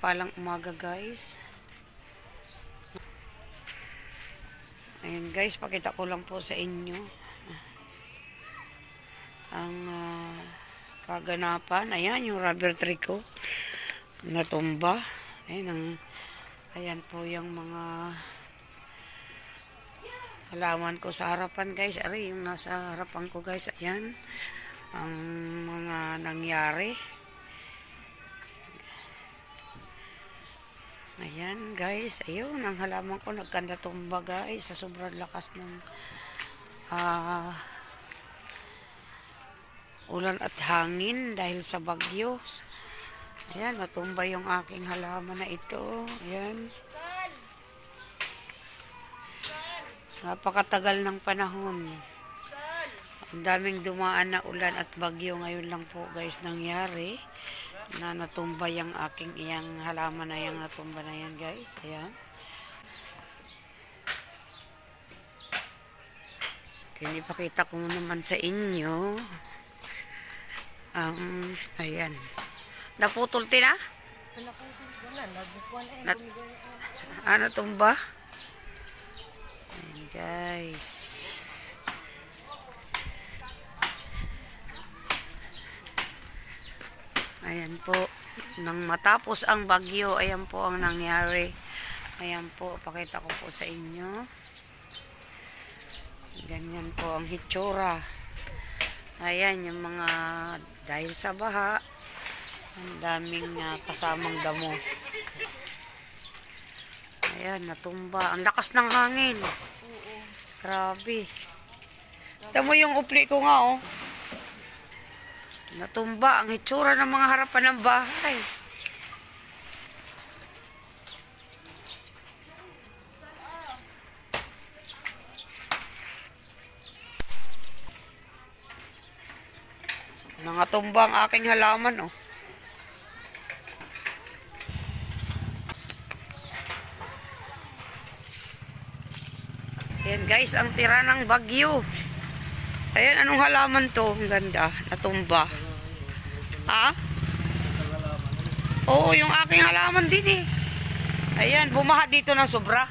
mapagpalang umaga guys. Ayun guys, pakita ko lang po sa inyo ang kaganapan. Ayan yung rubber tree ko natumba. Ayan po yung mga halaman ko sa harapan guys. Ari yung nasa harapan ko guys. Ayan ang mga nangyari. Ayan guys, ayun ang halaman ko nagkanda tumba guys sa sobrang lakas ng ulan at hangin dahil sa bagyo. Ayan, natumba yung aking halaman na ito. Ayan. Napakatagal ng panahon. Ang daming dumaan na ulan at bagyo ngayon lang po guys nangyari. Na natumba yung aking iyang halaman na yung natumba na yan guys. Ayan. Pinipakita ko naman sa inyo ang ayan. Naputol tina? Natumba? Ayan guys. Ayan po, nang matapos ang bagyo, ayan po ang nangyari. Ayan po, pakita ko po sa inyo. Ganyan po ang hitsura. Ayan yung mga, dahil sa baha, ang daming kasamang damo. Ayan, natumba. Ang lakas ng hangin. Grabe. Tamo yung upli ko nga oh. Natumba ang hitsura ng mga harapan ng bahay. Nangatumba ang aking halaman, oh. Ayan guys, ang tira ng bagyo. Ayan, anong halaman to? Ang ganda, natumba. Ha? Oo, yung aking halaman din eh. Ayan, bumaha dito ng sobra.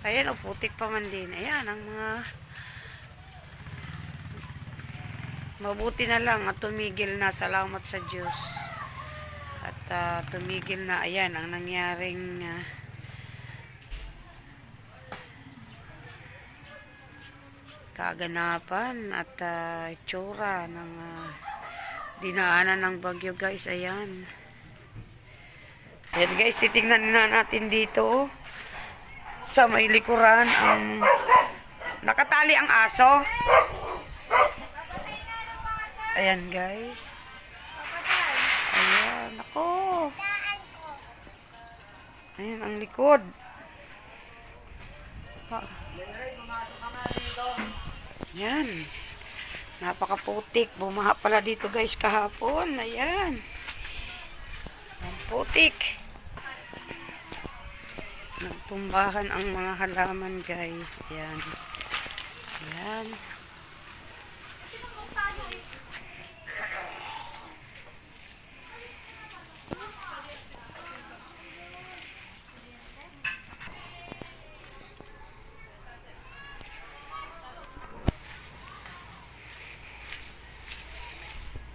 Ayan, oh, putik pa man din. Ayan, ang mga mabuti na lang at tumigil na. Salamat sa Diyos. At tumigil na. Ayan, ang nangyaring kaganapan at itsura ng dinaanan ng bagyo guys. Ayan. Ayan guys, titingnan na natin dito sa may likuran ang nakatali ang aso. Ayan guys. Ayan, ako. Ayan ang likod. Ayan. Napakaputik. Bumaha pala dito guys kahapon. Ayan. Ang putik. Nagtumbahan ang mga halaman guys. Ayan. Ayan.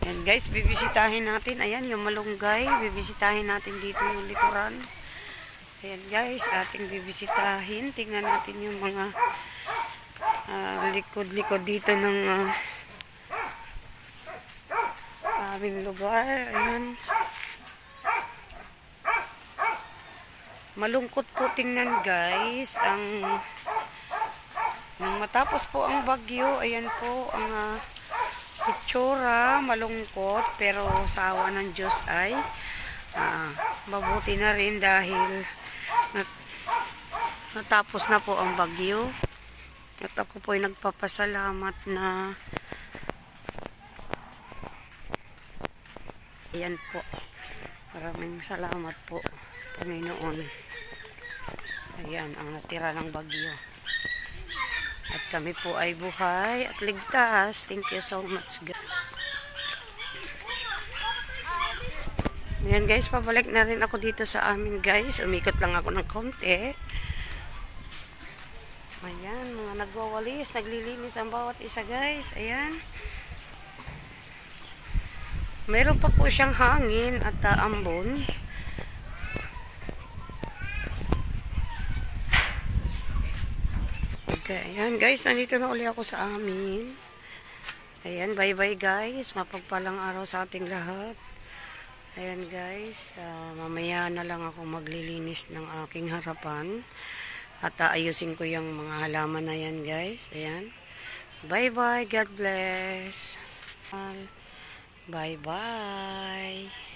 Ayan guys, bibisitahin natin. Ayan, yung malunggay. Bibisitahin natin dito yung likuran. Ayan guys, ating bibisitahin. Tingnan natin yung mga likod-likod dito ng aming lugar. Ayan. Malungkot po tingnan guys. Nang matapos po ang bagyo, ayan po ang itsura, malungkot, pero sa awa ng Diyos ay mabuti na rin dahil natapos na po ang bagyo. At ako po ay nagpapasalamat na ayan po. Maraming salamat po, Panginoon. Ayan, ang natira ng bagyo. At kami po ay buhay at ligtas. Thank you so much, God. Ayan guys, pabalik na rin ako dito sa amin guys. Umikot lang ako ng konti. Ayan, mga nagwawalis, naglilinis ang bawat isa guys. Ayan. Meron pa po siyang hangin at ambon. Okay, ayan guys, nandito na uli ako sa amin. Ayan, bye-bye guys. Mapagpalang araw sa ating lahat. Ayan guys, mamaya na lang ako maglilinis ng aking harapan. At aayusin ko yung mga halaman na yan guys. Ayan. Bye-bye. God bless. Bye-bye.